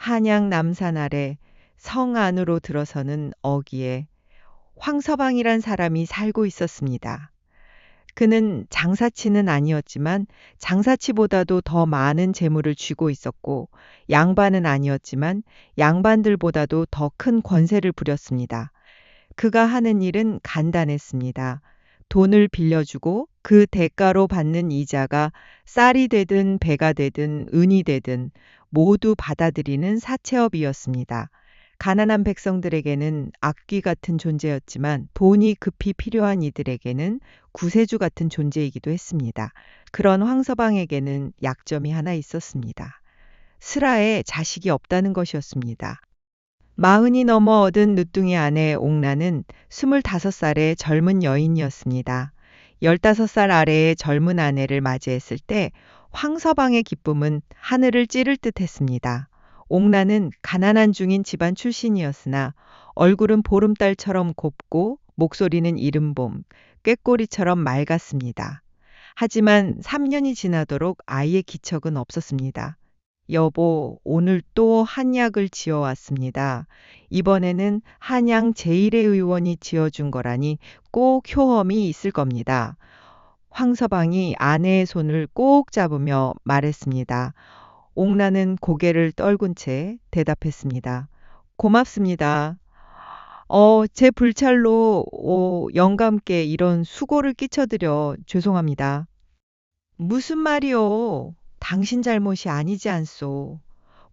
한양 남산 아래 성 안으로 들어서는 어귀에 황서방이란 사람이 살고 있었습니다. 그는 장사치는 아니었지만 장사치보다도 더 많은 재물을 쥐고 있었고, 양반은 아니었지만 양반들보다도 더 큰 권세를 부렸습니다. 그가 하는 일은 간단했습니다. 돈을 빌려주고 그 대가로 받는 이자가 쌀이 되든 배가 되든 은이 되든 모두 받아들이는 사채업이었습니다. 가난한 백성들에게는 악귀 같은 존재였지만 돈이 급히 필요한 이들에게는 구세주 같은 존재이기도 했습니다. 그런 황서방에게는 약점이 하나 있었습니다. 슬하에 자식이 없다는 것이었습니다. 40이 넘어 얻은 늦둥이 아내 옥라는 25살의 젊은 여인이었습니다. 15살 아래의 젊은 아내를 맞이했을 때 황서방의 기쁨은 하늘을 찌를 듯 했습니다. 옥라는 가난한 중인 집안 출신이었으나 얼굴은 보름달처럼 곱고 목소리는 이른봄, 꾀꼬리처럼 맑았습니다. 하지만 3년이 지나도록 아이의 기척은 없었습니다. 여보, 오늘 또 한약을 지어왔습니다. 이번에는 한양 제1의 의원이 지어준 거라니 꼭 효험이 있을 겁니다. 황서방이 아내의 손을 꼭 잡으며 말했습니다. 옥라는 고개를 떨군 채 대답했습니다. 고맙습니다. 제 불찰로 영감께 이런 수고를 끼쳐드려 죄송합니다. 무슨 말이요? 당신 잘못이 아니지 않소.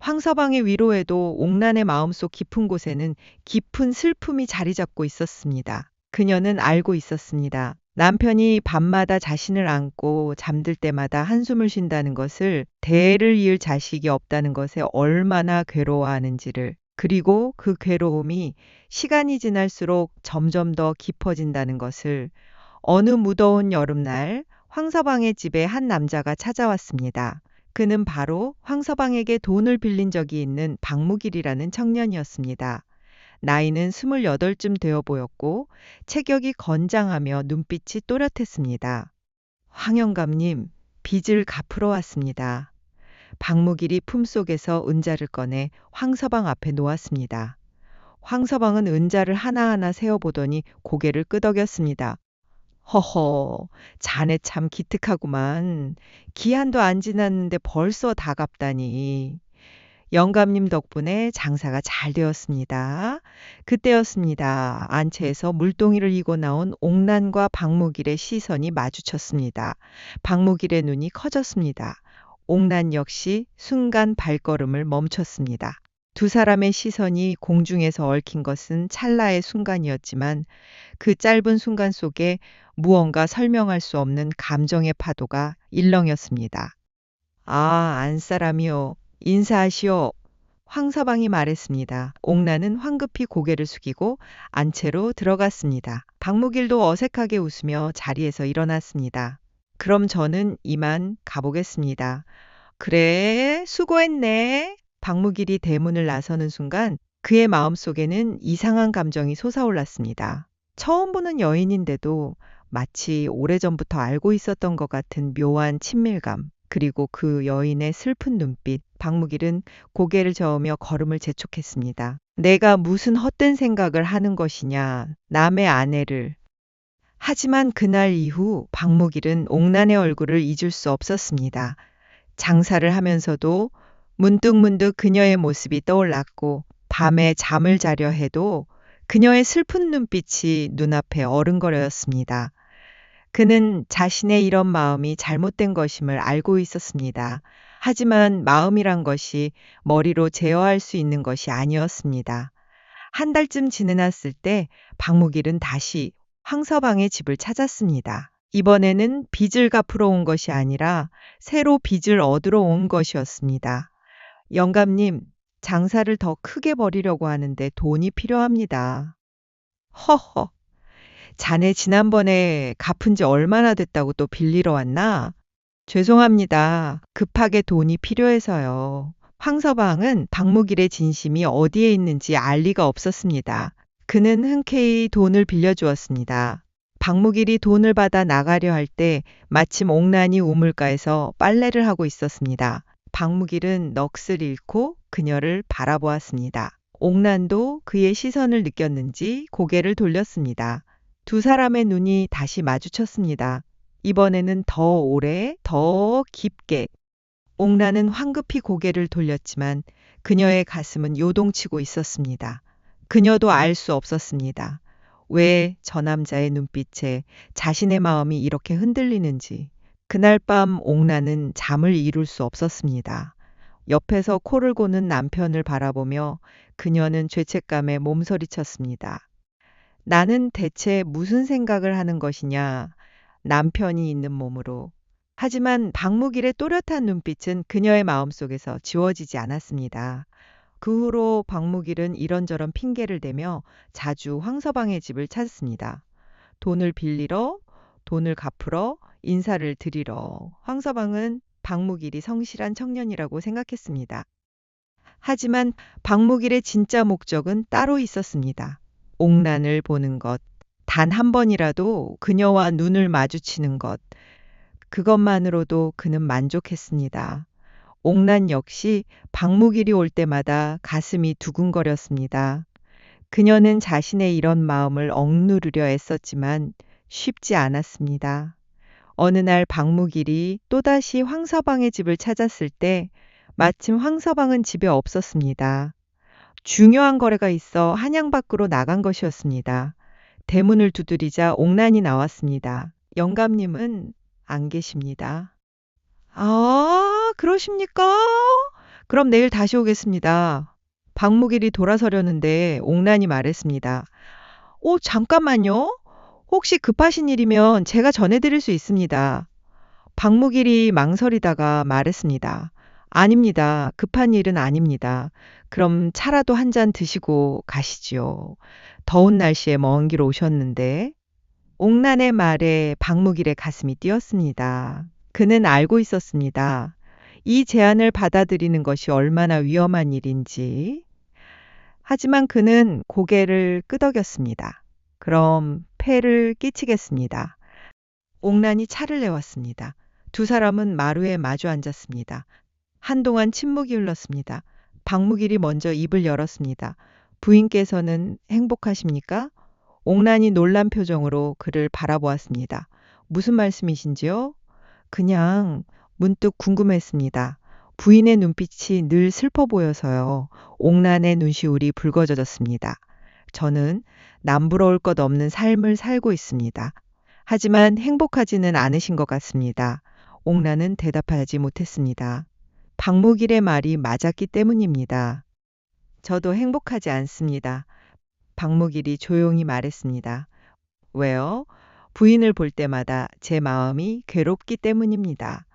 황서방의 위로에도 옥란의 마음속 깊은 곳에는 깊은 슬픔이 자리 잡고 있었습니다. 그녀는 알고 있었습니다. 남편이 밤마다 자신을 안고 잠들 때마다 한숨을 쉰다는 것을, 대를 이을 자식이 없다는 것에 얼마나 괴로워하는지를, 그리고 그 괴로움이 시간이 지날수록 점점 더 깊어진다는 것을. 어느 무더운 여름날 황서방의 집에 한 남자가 찾아왔습니다. 그는 바로 황서방에게 돈을 빌린 적이 있는 박무길이라는 청년이었습니다. 나이는 28쯤 되어 보였고 체격이 건장하며 눈빛이 또렷했습니다. 황 영감님, 빚을 갚으러 왔습니다. 박무길이 품속에서 은자를 꺼내 황서방 앞에 놓았습니다. 황서방은 은자를 하나하나 세어보더니 고개를 끄덕였습니다. 허허, 자네 참 기특하구만. 기한도 안 지났는데 벌써 다 갚다니. 영감님 덕분에 장사가 잘 되었습니다. 그때였습니다. 안채에서 물동이를 이고 나온 옥란과 박무길의 시선이 마주쳤습니다. 박무길의 눈이 커졌습니다. 옥란 역시 순간 발걸음을 멈췄습니다. 두 사람의 시선이 공중에서 얽힌 것은 찰나의 순간이었지만 그 짧은 순간 속에 무언가 설명할 수 없는 감정의 파도가 일렁였습니다. 아, 안사람이요. 인사하시오. 황서방이 말했습니다. 옥란은 황급히 고개를 숙이고 안채로 들어갔습니다. 박무길도 어색하게 웃으며 자리에서 일어났습니다. 그럼 저는 이만 가보겠습니다. 그래, 수고했네. 박무길이 대문을 나서는 순간 그의 마음속에는 이상한 감정이 솟아올랐습니다. 처음 보는 여인인데도 마치 오래전부터 알고 있었던 것 같은 묘한 친밀감, 그리고 그 여인의 슬픈 눈빛. 박무길은 고개를 저으며 걸음을 재촉했습니다. 내가 무슨 헛된 생각을 하는 것이냐, 남의 아내를. 하지만 그날 이후 박무길은 옥란의 얼굴을 잊을 수 없었습니다. 장사를 하면서도 문득문득 그녀의 모습이 떠올랐고, 밤에 잠을 자려 해도 그녀의 슬픈 눈빛이 눈앞에 어른거렸습니다. 그는 자신의 이런 마음이 잘못된 것임을 알고 있었습니다. 하지만 마음이란 것이 머리로 제어할 수 있는 것이 아니었습니다. 한 달쯤 지났을 때 박무길은 다시 황서방의 집을 찾았습니다. 이번에는 빚을 갚으러 온 것이 아니라 새로 빚을 얻으러 온 것이었습니다. 영감님, 장사를 더 크게 벌이려고 하는데 돈이 필요합니다. 허허, 자네 지난번에 갚은 지 얼마나 됐다고 또 빌리러 왔나? 죄송합니다. 급하게 돈이 필요해서요. 황서방은 박무길의 진심이 어디에 있는지 알 리가 없었습니다. 그는 흔쾌히 돈을 빌려주었습니다. 박무길이 돈을 받아 나가려 할 때 마침 옥란이 우물가에서 빨래를 하고 있었습니다. 박무길은 넋을 잃고 그녀를 바라보았습니다. 옥란도 그의 시선을 느꼈는지 고개를 돌렸습니다. 두 사람의 눈이 다시 마주쳤습니다. 이번에는 더 오래, 더 깊게. 옥란은 황급히 고개를 돌렸지만 그녀의 가슴은 요동치고 있었습니다. 그녀도 알 수 없었습니다. 왜 저 남자의 눈빛에 자신의 마음이 이렇게 흔들리는지. 그날 밤 옥란은 잠을 이룰 수 없었습니다. 옆에서 코를 고는 남편을 바라보며 그녀는 죄책감에 몸서리쳤습니다. 나는 대체 무슨 생각을 하는 것이냐. 남편이 있는 몸으로. 하지만 박무길의 또렷한 눈빛은 그녀의 마음속에서 지워지지 않았습니다. 그 후로 박무길은 이런저런 핑계를 대며 자주 황서방의 집을 찾았습니다. 돈을 빌리러, 돈을 갚으러, 인사를 드리러. 황서방은 박무길이 성실한 청년이라고 생각했습니다. 하지만 박무길의 진짜 목적은 따로 있었습니다. 옥란을 보는 것, 단 한 번이라도 그녀와 눈을 마주치는 것, 그것만으로도 그는 만족했습니다. 옥란 역시 박무길이 올 때마다 가슴이 두근거렸습니다. 그녀는 자신의 이런 마음을 억누르려 애썼지만 쉽지 않았습니다. 어느 날 박무길이 또다시 황서방의 집을 찾았을 때 마침 황서방은 집에 없었습니다. 중요한 거래가 있어 한양 밖으로 나간 것이었습니다. 대문을 두드리자 옥란이 나왔습니다. 영감님은 안 계십니다. 아, 그러십니까? 그럼 내일 다시 오겠습니다. 박무길이 돌아서려는데 옥란이 말했습니다. 잠깐만요. 혹시 급하신 일이면 제가 전해드릴 수 있습니다. 박무길이 망설이다가 말했습니다. 아닙니다. 급한 일은 아닙니다. 그럼 차라도 한 잔 드시고 가시지요. 더운 날씨에 먼 길 오셨는데. 옥란의 말에 박무길의 가슴이 뛰었습니다. 그는 알고 있었습니다. 이 제안을 받아들이는 것이 얼마나 위험한 일인지. 하지만 그는 고개를 끄덕였습니다. 그럼 폐를 끼치겠습니다. 옥란이 차를 내왔습니다. 두 사람은 마루에 마주 앉았습니다. 한동안 침묵이 흘렀습니다. 박무길이 먼저 입을 열었습니다. 부인께서는 행복하십니까? 옥란이 놀란 표정으로 그를 바라보았습니다. 무슨 말씀이신지요? 그냥 문득 궁금했습니다. 부인의 눈빛이 늘 슬퍼 보여서요. 옥란의 눈시울이 붉어졌습니다. 저는 남부러울 것 없는 삶을 살고 있습니다. 하지만 행복하지는 않으신 것 같습니다. 옥란은 대답하지 못했습니다. 박무길의 말이 맞았기 때문입니다. 저도 행복하지 않습니다. 박무길이 조용히 말했습니다. 왜요? 부인을 볼 때마다 제 마음이 괴롭기 때문입니다.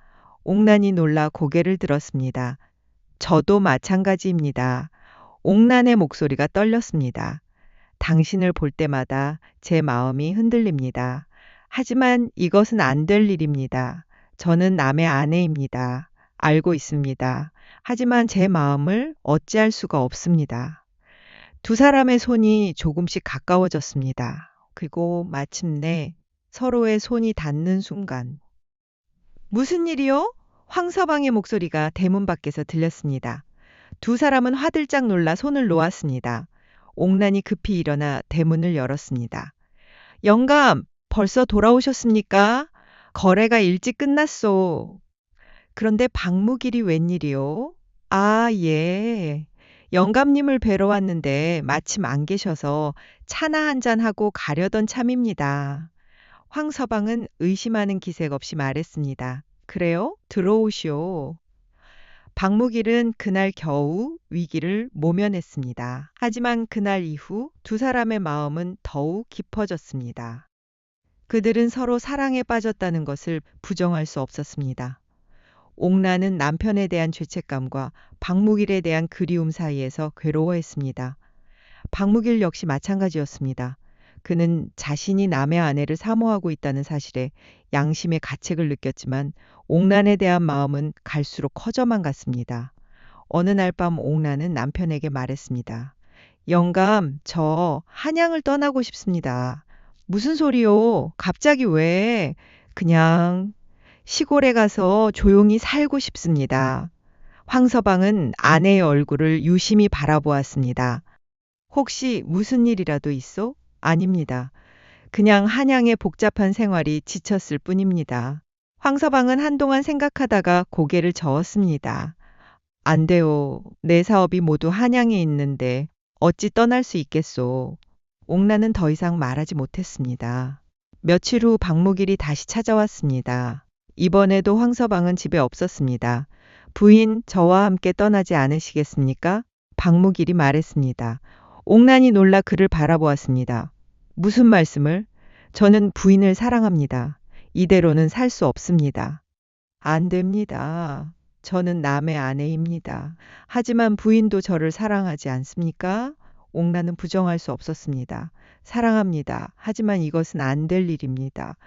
옥란이 놀라 고개를 들었습니다. 저도 마찬가지입니다. 옥란의 목소리가 떨렸습니다. 당신을 볼 때마다 제 마음이 흔들립니다. 하지만 이것은 안 될 일입니다. 저는 남의 아내입니다. 알고 있습니다. 하지만 제 마음을 어찌할 수가 없습니다. 두 사람의 손이 조금씩 가까워졌습니다. 그리고 마침내 서로의 손이 닿는 순간. 무슨 일이요? 황서방의 목소리가 대문 밖에서 들렸습니다. 두 사람은 화들짝 놀라 손을 놓았습니다. 옥란이 급히 일어나 대문을 열었습니다. 영감, 벌써 돌아오셨습니까? 거래가 일찍 끝났소. 그런데 박무길이 웬일이요? 아, 예. 영감님을 뵈러 왔는데 마침 안 계셔서 차나 한잔하고 가려던 참입니다. 황서방은 의심하는 기색 없이 말했습니다. 그래요? 들어오시오. 박무길은 그날 겨우 위기를 모면했습니다. 하지만 그날 이후 두 사람의 마음은 더욱 깊어졌습니다. 그들은 서로 사랑에 빠졌다는 것을 부정할 수 없었습니다. 옥란은 남편에 대한 죄책감과 박무길에 대한 그리움 사이에서 괴로워했습니다. 박무길 역시 마찬가지였습니다. 그는 자신이 남의 아내를 사모하고 있다는 사실에 양심의 가책을 느꼈지만 옥란에 대한 마음은 갈수록 커져만 갔습니다. 어느 날 밤 옥란은 남편에게 말했습니다. 영감, 저 한양을 떠나고 싶습니다. 무슨 소리요? 갑자기 왜? 그냥 시골에 가서 조용히 살고 싶습니다. 황서방은 아내의 얼굴을 유심히 바라보았습니다. 혹시 무슨 일이라도 있어? 아닙니다. 그냥 한양의 복잡한 생활이 지쳤을 뿐입니다. 황서방은 한동안 생각하다가 고개를 저었습니다. 안 돼요. 내 사업이 모두 한양에 있는데 어찌 떠날 수 있겠소. 옥란은 더 이상 말하지 못했습니다. 며칠 후 박무길이 다시 찾아왔습니다. 이번에도 황서방은 집에 없었습니다. 부인, 저와 함께 떠나지 않으시겠습니까? 박무길이 말했습니다. 옥란이 놀라 그를 바라보았습니다. 무슨 말씀을? 저는 부인을 사랑합니다. 이대로는 살 수 없습니다. 안 됩니다. 저는 남의 아내입니다. 하지만 부인도 저를 사랑하지 않습니까? 옥란은 부정할 수 없었습니다. 사랑합니다. 하지만 이것은 안 될 일입니다.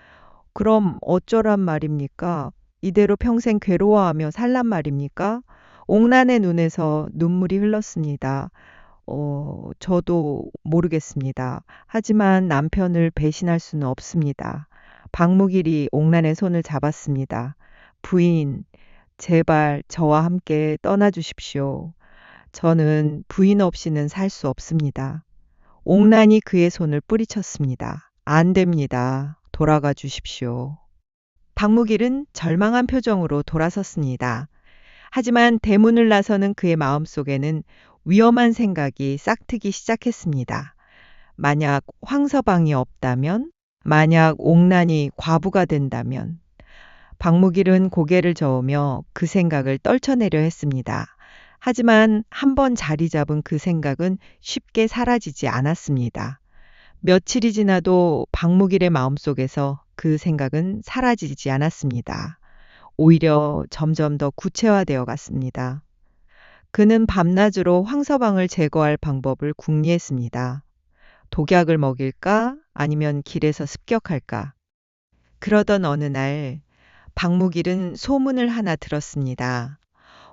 그럼 어쩌란 말입니까? 이대로 평생 괴로워하며 살란 말입니까? 옥란의 눈에서 눈물이 흘렀습니다. 저도 모르겠습니다. 하지만 남편을 배신할 수는 없습니다. 박무길이 옥란의 손을 잡았습니다. 부인, 제발 저와 함께 떠나 주십시오. 저는 부인 없이는 살 수 없습니다. 옥란이 그의 손을 뿌리쳤습니다. 안 됩니다. 돌아가 주십시오. 박무길은 절망한 표정으로 돌아섰습니다. 하지만 대문을 나서는 그의 마음속에는 위험한 생각이 싹트기 시작했습니다. 만약 황서방이 없다면, 만약 옥란이 과부가 된다면, 박무길은 고개를 저으며 그 생각을 떨쳐내려 했습니다. 하지만 한번 자리 잡은 그 생각은 쉽게 사라지지 않았습니다. 며칠이 지나도 박무길의 마음속에서 그 생각은 사라지지 않았습니다. 오히려 점점 더 구체화되어 갔습니다. 그는 밤낮으로 황서방을 제거할 방법을 궁리했습니다. 독약을 먹일까? 아니면 길에서 습격할까? 그러던 어느 날 박무길은 소문을 하나 들었습니다.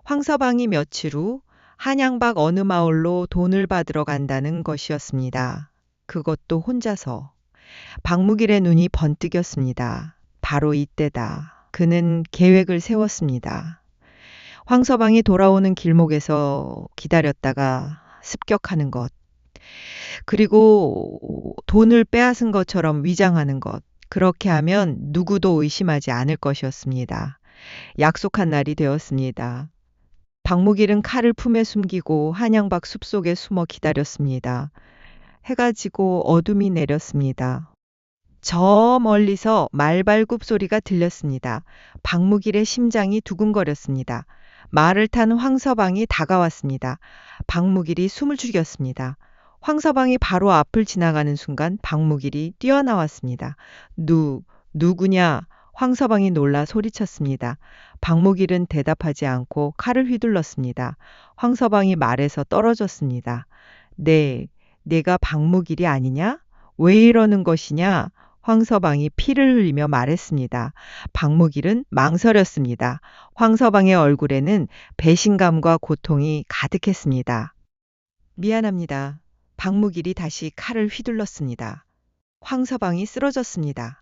황서방이 며칠 후 한양 밖 어느 마을로 돈을 받으러 간다는 것이었습니다. 그것도 혼자서. 박무길의 눈이 번뜩였습니다. 바로 이때다. 그는 계획을 세웠습니다. 황서방이 돌아오는 길목에서 기다렸다가 습격하는 것. 그리고 돈을 빼앗은 것처럼 위장하는 것. 그렇게 하면 누구도 의심하지 않을 것이었습니다. 약속한 날이 되었습니다. 박무길은 칼을 품에 숨기고 한양박 숲속에 숨어 기다렸습니다. 해가 지고 어둠이 내렸습니다. 저 멀리서 말발굽 소리가 들렸습니다. 박무길의 심장이 두근거렸습니다. 말을 탄 황서방이 다가왔습니다. 박무길이 숨을 죽였습니다. 황서방이 바로 앞을 지나가는 순간 박무길이 뛰어나왔습니다. 누구냐? 황서방이 놀라 소리쳤습니다. 박무길은 대답하지 않고 칼을 휘둘렀습니다. 황서방이 말에서 떨어졌습니다. 네, 내가 박무길이 아니냐? 왜 이러는 것이냐? 황서방이 피를 흘리며 말했습니다. 박무길은 망설였습니다. 황서방의 얼굴에는 배신감과 고통이 가득했습니다. 미안합니다. 박무길이 다시 칼을 휘둘렀습니다. 황서방이 쓰러졌습니다.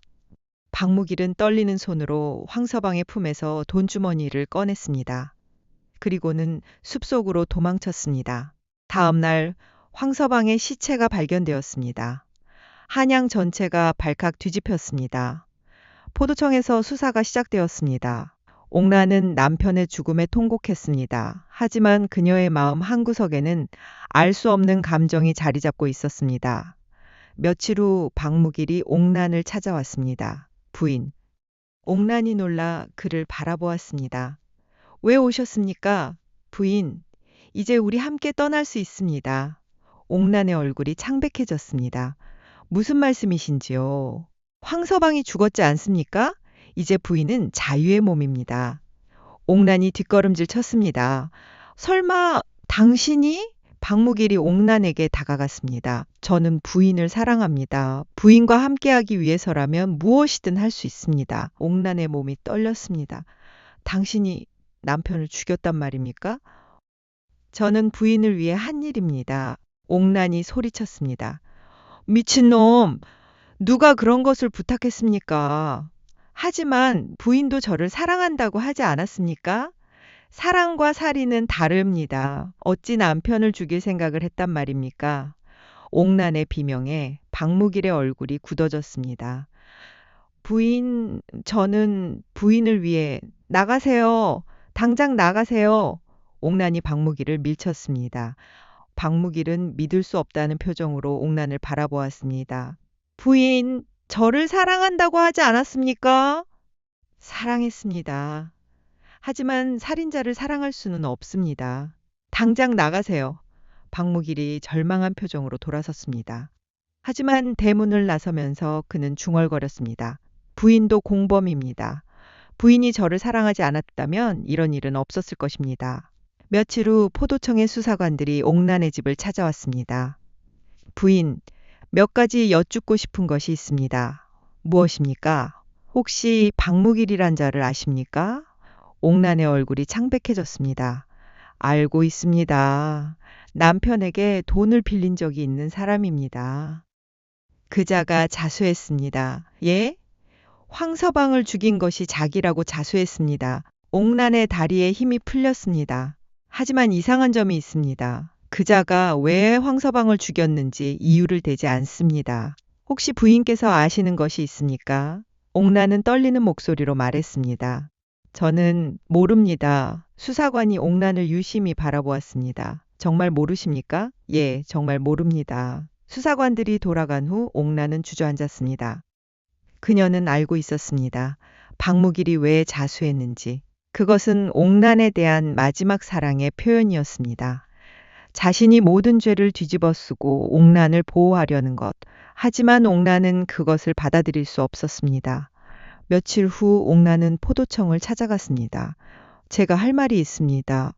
박무길은 떨리는 손으로 황서방의 품에서 돈주머니를 꺼냈습니다. 그리고는 숲속으로 도망쳤습니다. 다음 날 황서방의 시체가 발견되었습니다. 한양 전체가 발칵 뒤집혔습니다. 포도청에서 수사가 시작되었습니다. 옥란은 남편의 죽음에 통곡했습니다. 하지만 그녀의 마음 한구석에는 알 수 없는 감정이 자리 잡고 있었습니다. 며칠 후 박무길이 옥란을 찾아왔습니다. 부인. 옥란이 놀라 그를 바라보았습니다. 왜 오셨습니까? 부인, 이제 우리 함께 떠날 수 있습니다. 옥란의 얼굴이 창백해졌습니다. 무슨 말씀이신지요? 황서방이 죽었지 않습니까? 이제 부인은 자유의 몸입니다. 옥란이 뒷걸음질 쳤습니다. 설마 당신이? 박무길이 옥란에게 다가갔습니다. 저는 부인을 사랑합니다. 부인과 함께하기 위해서라면 무엇이든 할 수 있습니다. 옥란의 몸이 떨렸습니다. 당신이 남편을 죽였단 말입니까? 저는 부인을 위해 한 일입니다. 옥란이 소리쳤습니다. 미친놈! 누가 그런 것을 부탁했습니까? 하지만 부인도 저를 사랑한다고 하지 않았습니까? 사랑과 살인은 다릅니다. 어찌 남편을 죽일 생각을 했단 말입니까? 옥란의 비명에 박무길의 얼굴이 굳어졌습니다. 부인, 저는 부인을 위해 나가세요. 당장 나가세요. 옥란이 박무길을 밀쳤습니다. 박무길은 믿을 수 없다는 표정으로 옥란을 바라보았습니다. 부인, 저를 사랑한다고 하지 않았습니까? 사랑했습니다. 하지만 살인자를 사랑할 수는 없습니다. 당장 나가세요. 박무길이 절망한 표정으로 돌아섰습니다. 하지만 대문을 나서면서 그는 중얼거렸습니다. 부인도 공범입니다. 부인이 저를 사랑하지 않았다면 이런 일은 없었을 것입니다. 며칠 후 포도청의 수사관들이 옥란의 집을 찾아왔습니다. 부인, 몇 가지 여쭙고 싶은 것이 있습니다. 무엇입니까? 혹시 박무길이란 자를 아십니까? 옥란의 얼굴이 창백해졌습니다. 알고 있습니다. 남편에게 돈을 빌린 적이 있는 사람입니다. 그자가 자수했습니다. 예? 황서방을 죽인 것이 자기라고 자수했습니다. 옥란의 다리에 힘이 풀렸습니다. 하지만 이상한 점이 있습니다. 그자가 왜 황서방을 죽였는지 이유를 대지 않습니다. 혹시 부인께서 아시는 것이 있습니까? 옥란은 떨리는 목소리로 말했습니다. 저는 모릅니다. 수사관이 옥란을 유심히 바라보았습니다. 정말 모르십니까? 예, 정말 모릅니다. 수사관들이 돌아간 후 옥란은 주저앉았습니다. 그녀는 알고 있었습니다. 박무길이 왜 자수했는지. 그것은 옥란에 대한 마지막 사랑의 표현이었습니다. 자신이 모든 죄를 뒤집어 쓰고 옥란을 보호하려는 것. 하지만 옥란은 그것을 받아들일 수 없었습니다. 며칠 후 옥란은 포도청을 찾아갔습니다. 제가 할 말이 있습니다.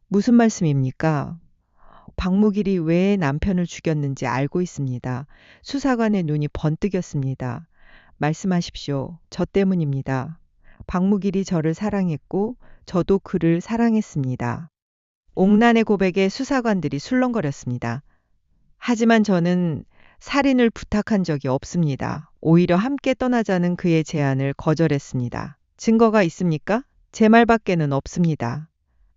무슨 말씀입니까? 박무길이 왜 남편을 죽였는지 알고 있습니다. 수사관의 눈이 번뜩였습니다. 말씀하십시오. 저 때문입니다. 박무길이 저를 사랑했고 저도 그를 사랑했습니다. 옥란의 고백에 수사관들이 술렁거렸습니다. 하지만 저는 살인을 부탁한 적이 없습니다. 오히려 함께 떠나자는 그의 제안을 거절했습니다. 증거가 있습니까? 제 말밖에는 없습니다.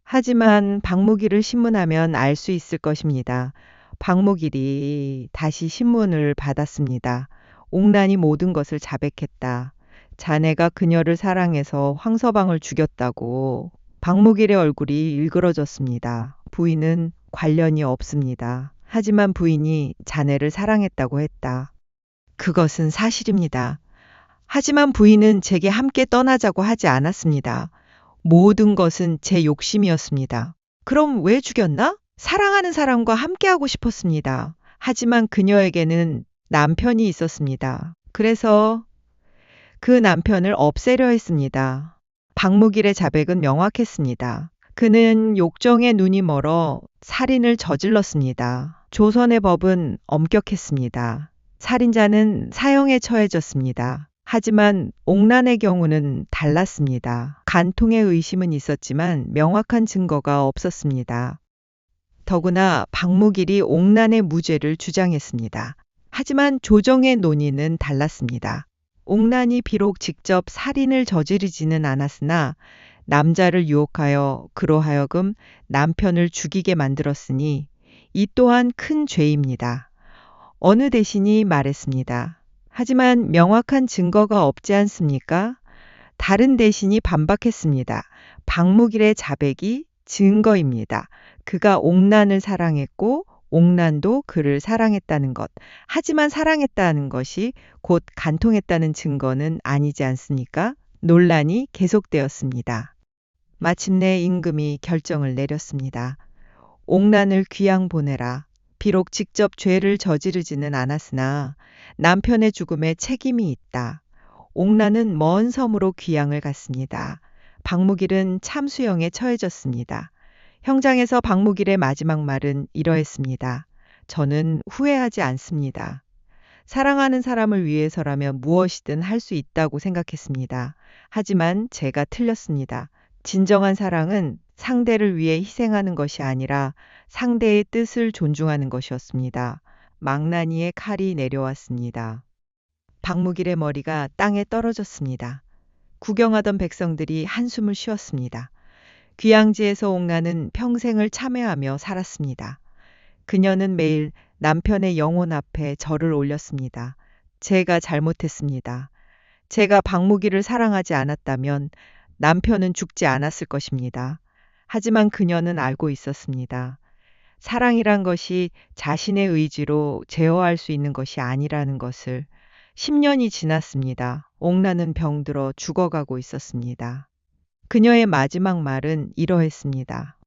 하지만 박무길을 신문하면 알 수 있을 것입니다. 박무길이 다시 신문을 받았습니다. 옥란이 모든 것을 자백했다. 자네가 그녀를 사랑해서 황서방을 죽였다고. 박무길의 얼굴이 일그러졌습니다. 부인은 관련이 없습니다. 하지만 부인이 자네를 사랑했다고 했다. 그것은 사실입니다. 하지만 부인은 제게 함께 떠나자고 하지 않았습니다. 모든 것은 제 욕심이었습니다. 그럼 왜 죽였나? 사랑하는 사람과 함께하고 싶었습니다. 하지만 그녀에게는 남편이 있었습니다. 그래서 그 남편을 없애려 했습니다. 박무길의 자백은 명확했습니다. 그는 욕정에 눈이 멀어 살인을 저질렀습니다. 조선의 법은 엄격했습니다. 살인자는 사형에 처해졌습니다. 하지만 옥란의 경우는 달랐습니다. 간통의 의심은 있었지만 명확한 증거가 없었습니다. 더구나 박무길이 옥란의 무죄를 주장했습니다. 하지만 조정의 논의는 달랐습니다. 옥란이 비록 직접 살인을 저지르지는 않았으나 남자를 유혹하여 그로 하여금 남편을 죽이게 만들었으니 이 또한 큰 죄입니다. 어느 대신이 말했습니다. 하지만 명확한 증거가 없지 않습니까? 다른 대신이 반박했습니다. 박무길의 자백이 증거입니다. 그가 옥란을 사랑했고 옥란도 그를 사랑했다는 것. 하지만 사랑했다는 것이 곧 간통했다는 증거는 아니지 않습니까? 논란이 계속되었습니다. 마침내 임금이 결정을 내렸습니다. 옥란을 귀양 보내라. 비록 직접 죄를 저지르지는 않았으나 남편의 죽음에 책임이 있다. 옥란은 먼 섬으로 귀양을 갔습니다. 박무길은 참수형에 처해졌습니다. 형장에서 박무길의 마지막 말은 이러했습니다. 저는 후회하지 않습니다. 사랑하는 사람을 위해서라면 무엇이든 할 수 있다고 생각했습니다. 하지만 제가 틀렸습니다. 진정한 사랑은 상대를 위해 희생하는 것이 아니라 상대의 뜻을 존중하는 것이었습니다. 망나니의 칼이 내려왔습니다. 박무길의 머리가 땅에 떨어졌습니다. 구경하던 백성들이 한숨을 쉬었습니다. 귀양지에서 옥라는 평생을 참회하며 살았습니다. 그녀는 매일 남편의 영혼 앞에 절을 올렸습니다. 제가 잘못했습니다. 제가 박무기를 사랑하지 않았다면 남편은 죽지 않았을 것입니다. 하지만 그녀는 알고 있었습니다. 사랑이란 것이 자신의 의지로 제어할 수 있는 것이 아니라는 것을. 10년이 지났습니다. 옥라는 병들어 죽어가고 있었습니다. 그녀의 마지막 말은 이러했습니다.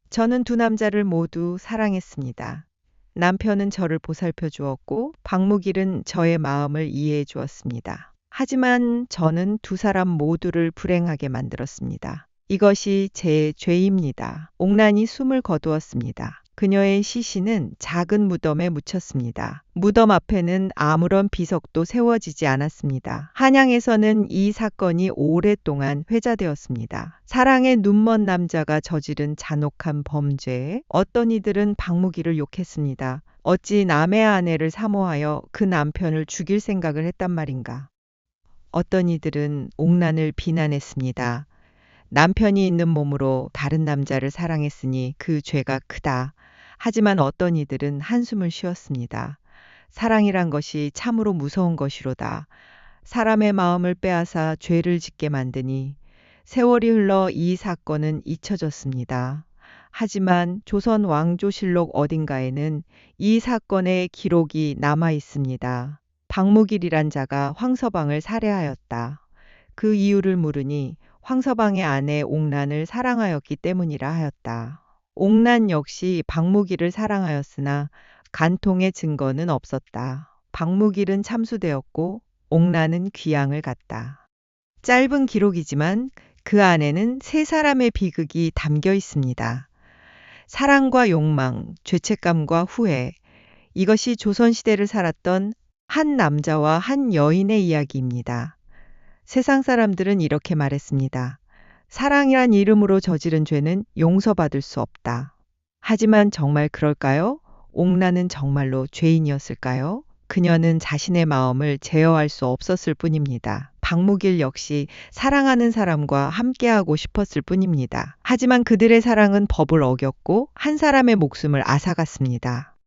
저는 두 남자를 모두 사랑했습니다. 남편은 저를 보살펴 주었고 박무길은 저의 마음을 이해해 주었습니다. 하지만 저는 두 사람 모두를 불행하게 만들었습니다. 이것이 제 죄입니다. 옥란이 숨을 거두었습니다. 그녀의 시신은 작은 무덤에 묻혔습니다. 무덤 앞에는 아무런 비석도 세워지지 않았습니다. 한양에서는 이 사건이 오랫동안 회자되었습니다. 사랑의 눈먼 남자가 저지른 잔혹한 범죄에 어떤 이들은 박무기를 욕했습니다. 어찌 남의 아내를 사모하여 그 남편을 죽일 생각을 했단 말인가. 어떤 이들은 옥란을 비난했습니다. 남편이 있는 몸으로 다른 남자를 사랑했으니 그 죄가 크다. 하지만 어떤 이들은 한숨을 쉬었습니다. 사랑이란 것이 참으로 무서운 것이로다. 사람의 마음을 빼앗아 죄를 짓게 만드니 세월이 흘러 이 사건은 잊혀졌습니다. 하지만 조선 왕조실록 어딘가에는 이 사건의 기록이 남아 있습니다. 박무길이란 자가 황서방을 살해하였다. 그 이유를 물으니 황서방의 아내 옥란을 사랑하였기 때문이라 하였다. 옥란 역시 박무길을 사랑하였으나 간통의 증거는 없었다. 박무길은 참수되었고 옥란은 귀양을 갔다. 짧은 기록이지만 그 안에는 세 사람의 비극이 담겨 있습니다. 사랑과 욕망, 죄책감과 후회. 이것이 조선시대를 살았던 한 남자와 한 여인의 이야기입니다. 세상 사람들은 이렇게 말했습니다. 사랑이란 이름으로 저지른 죄는 용서받을 수 없다. 하지만 정말 그럴까요? 옥란은 정말로 죄인이었을까요? 그녀는 자신의 마음을 제어할 수 없었을 뿐입니다. 박무길 역시 사랑하는 사람과 함께하고 싶었을 뿐입니다. 하지만 그들의 사랑은 법을 어겼고 한 사람의 목숨을 앗아갔습니다.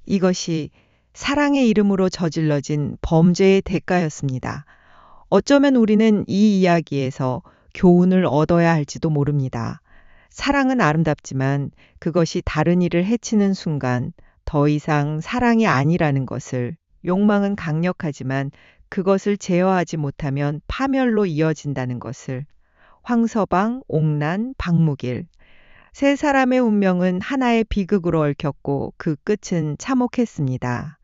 이것이 사랑의 이름으로 저질러진 범죄의 대가였습니다. 어쩌면 우리는 이 이야기에서 교훈을 얻어야 할지도 모릅니다. 사랑은 아름답지만 그것이 다른 이를 해치는 순간 더 이상 사랑이 아니라는 것을, 욕망은 강력하지만 그것을 제어하지 못하면 파멸로 이어진다는 것을. 황서방, 옥란, 박무길. 세 사람의 운명은 하나의 비극으로 얽혔고 그 끝은 참혹했습니다.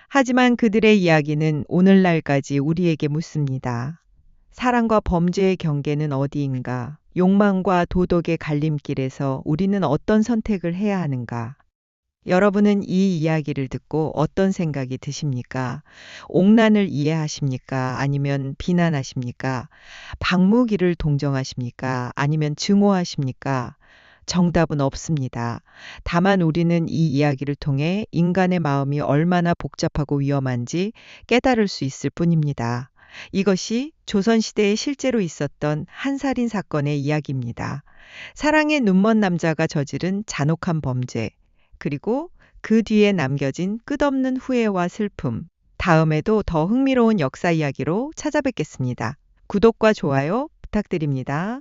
하지만 그들의 이야기는 오늘날까지 우리에게 묻습니다. 사랑과 범죄의 경계는 어디인가? 욕망과 도덕의 갈림길에서 우리는 어떤 선택을 해야 하는가? 여러분은 이 이야기를 듣고 어떤 생각이 드십니까? 옥란을 이해하십니까? 아니면 비난하십니까? 박무길을 동정하십니까? 아니면 증오하십니까? 정답은 없습니다. 다만 우리는 이 이야기를 통해 인간의 마음이 얼마나 복잡하고 위험한지 깨달을 수 있을 뿐입니다. 이것이 조선시대에 실제로 있었던 한살인 사건의 이야기입니다. 사랑의 눈먼 남자가 저지른 잔혹한 범죄, 그리고 그 뒤에 남겨진 끝없는 후회와 슬픔. 다음에도 더 흥미로운 역사 이야기로 찾아뵙겠습니다. 구독과 좋아요 부탁드립니다.